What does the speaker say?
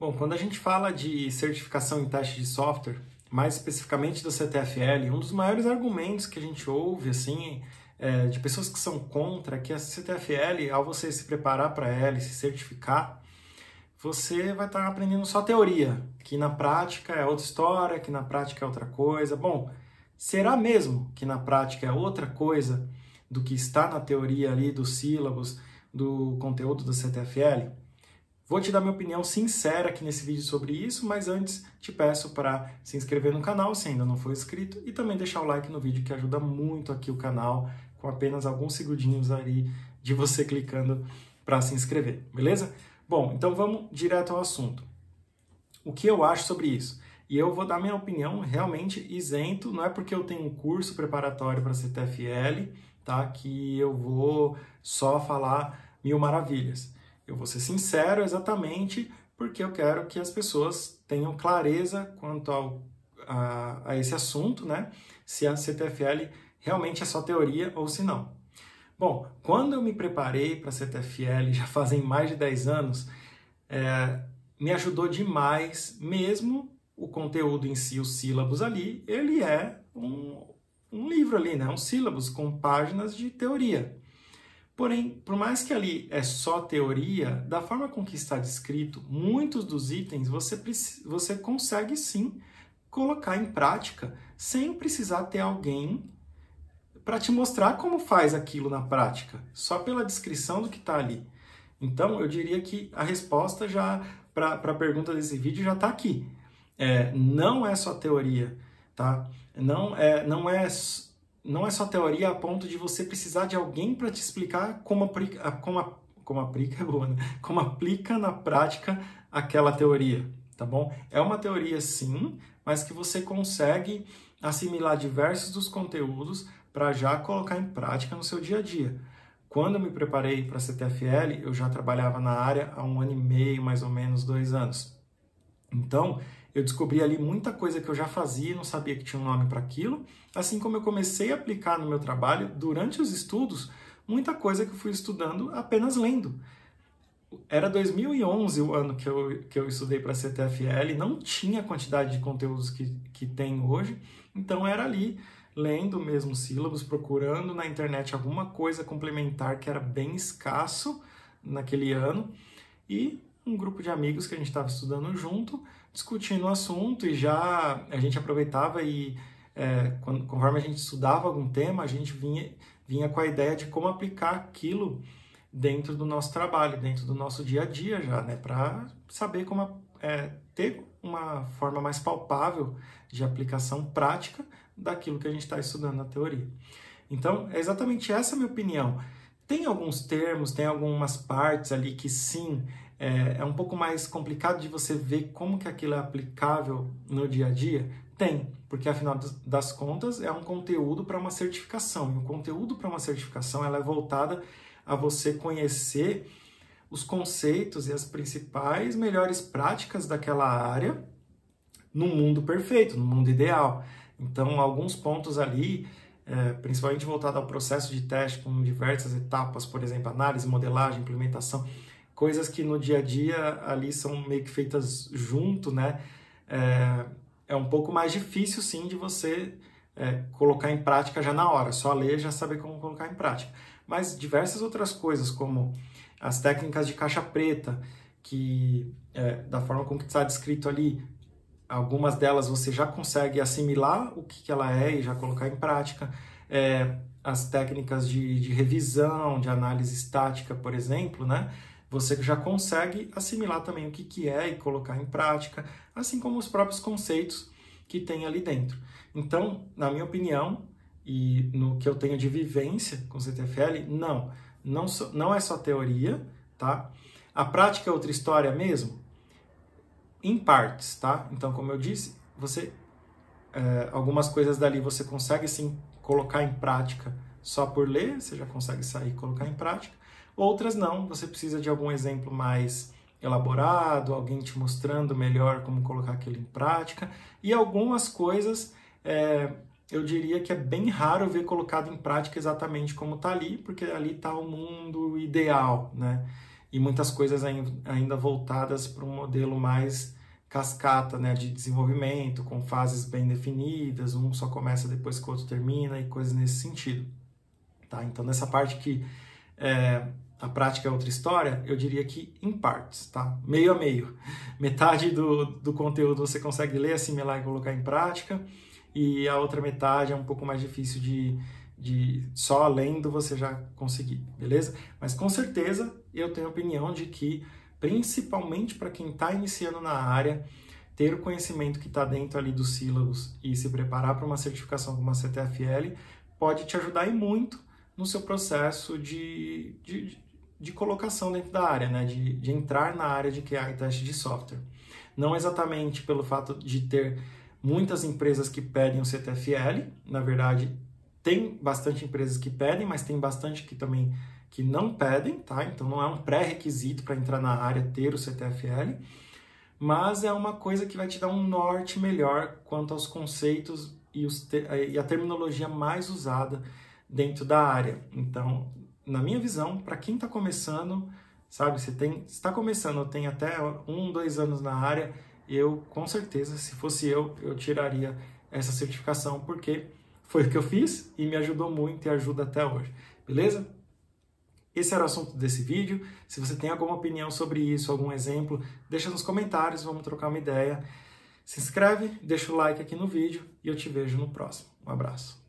Bom, quando a gente fala de certificação em teste de software, mais especificamente do CTFL, um dos maiores argumentos que a gente ouve, assim, de pessoas que são contra, que a CTFL, ao você se preparar para ela e se certificar, você vai estar aprendendo só teoria, que na prática é outra história, que na prática é outra coisa. Bom, será mesmo que na prática é outra coisa do que está na teoria ali dos sílabos, do conteúdo do CTFL? Vou te dar minha opinião sincera aqui nesse vídeo sobre isso, mas antes te peço para se inscrever no canal se ainda não for inscrito e também deixar o like no vídeo, que ajuda muito aqui o canal, com apenas alguns segundinhos ali de você clicando para se inscrever, beleza? Bom, então vamos direto ao assunto. O que eu acho sobre isso? E eu vou dar minha opinião realmente isento, não é porque eu tenho um curso preparatório para CTFL, tá, que eu vou só falar mil maravilhas. Eu vou ser sincero exatamente porque eu quero que as pessoas tenham clareza quanto a esse assunto, né? Se a CTFL realmente é só teoria ou se não. Bom, quando eu me preparei para a CTFL, já fazem mais de 10 anos, me ajudou demais, mesmo o conteúdo em si, os sílabos ali, ele é um livro ali, né? Um sílabus com páginas de teoria. Porém, por mais que ali é só teoria, da forma com que está descrito, muitos dos itens você consegue sim colocar em prática sem precisar ter alguém para te mostrar como faz aquilo na prática, só pela descrição do que está ali. Então, eu diria que a resposta já para a pergunta desse vídeo já está aqui. Não é só teoria, tá? Não é só teoria a ponto de você precisar de alguém para te explicar como aplica na prática aquela teoria, tá bom? É uma teoria sim, mas que você consegue assimilar diversos dos conteúdos para já colocar em prática no seu dia a dia. Quando eu me preparei para a CTFL, eu já trabalhava na área há 1 ano e meio, mais ou menos 2 anos. Então, eu descobri ali muita coisa que eu já fazia e não sabia que tinha um nome para aquilo, assim como eu comecei a aplicar no meu trabalho, durante os estudos, muita coisa que eu fui estudando apenas lendo. Era 2011 o ano que eu estudei para a CTFL, não tinha a quantidade de conteúdos que tem hoje, então era ali, lendo mesmo sílabos, procurando na internet alguma coisa complementar que era bem escasso naquele ano, e um grupo de amigos que a gente estava estudando junto, discutindo o assunto, e já a gente aproveitava e conforme a gente estudava algum tema, a gente vinha com a ideia de como aplicar aquilo dentro do nosso trabalho, dentro do nosso dia a dia já, né, para saber como ter uma forma mais palpável de aplicação prática daquilo que a gente está estudando na teoria. Então, é exatamente essa a minha opinião. Tem alguns termos, tem algumas partes ali que sim, é um pouco mais complicado de você ver como que aquilo é aplicável no dia a dia? Tem, porque afinal das contas é um conteúdo para uma certificação. E o conteúdo para uma certificação ela é voltada a você conhecer os conceitos e as principais melhores práticas daquela área no mundo perfeito, no mundo ideal. Então, alguns pontos ali, principalmente voltado ao processo de teste com diversas etapas, por exemplo, análise, modelagem, implementação, coisas que no dia a dia ali são meio que feitas junto, né? É um pouco mais difícil, sim, de você colocar em prática já na hora, só ler já saber como colocar em prática. Mas diversas outras coisas, como as técnicas de caixa preta, que da forma como está descrito ali, algumas delas você já consegue assimilar o que ela é e já colocar em prática. As técnicas de revisão, de análise estática, por exemplo, né? Você já consegue assimilar também o que é e colocar em prática, assim como os próprios conceitos que tem ali dentro. Então, na minha opinião, e no que eu tenho de vivência com o CTFL, não é só teoria, tá? A prática é outra história mesmo? Em partes, tá? Então, como eu disse, algumas coisas dali você consegue sim colocar em prática só por ler, você já consegue sair e colocar em prática. Outras não, você precisa de algum exemplo mais elaborado, alguém te mostrando melhor como colocar aquilo em prática. E algumas coisas eu diria que é bem raro ver colocado em prática exatamente como está ali, porque ali está o mundo ideal, né? e muitas coisas ainda voltadas para um modelo mais cascata, né, de desenvolvimento, com fases bem definidas, um só começa depois que o outro termina e coisas nesse sentido. Tá? Então, nessa parte que a prática é outra história, eu diria que em partes, tá? Meio a meio. Metade do conteúdo você consegue ler, assimilar e colocar em prática, e a outra metade é um pouco mais difícil de só lendo você já conseguir, beleza? Mas com certeza eu tenho a opinião de que, principalmente para quem está iniciando na área, ter o conhecimento que está dentro ali dos sílabos e se preparar para uma certificação como a CTFL pode te ajudar e muito no seu processo de colocação dentro da área, né? de entrar na área de QA e teste de software. Não exatamente pelo fato de ter muitas empresas que pedem o CTFL, na verdade tem bastante empresas que pedem, mas tem bastante que também que não pedem, tá? Então não é um pré-requisito para entrar na área ter o CTFL, mas é uma coisa que vai te dar um norte melhor quanto aos conceitos e a terminologia mais usada dentro da área. Então, na minha visão, para quem está começando, sabe, está começando, tem até 1, 2 anos na área, eu, com certeza, se fosse eu tiraria essa certificação, porque foi o que eu fiz e me ajudou muito e ajuda até hoje, beleza? Esse era o assunto desse vídeo. Se você tem alguma opinião sobre isso, algum exemplo, deixa nos comentários, vamos trocar uma ideia. Se inscreve, deixa o like aqui no vídeo e eu te vejo no próximo. Um abraço.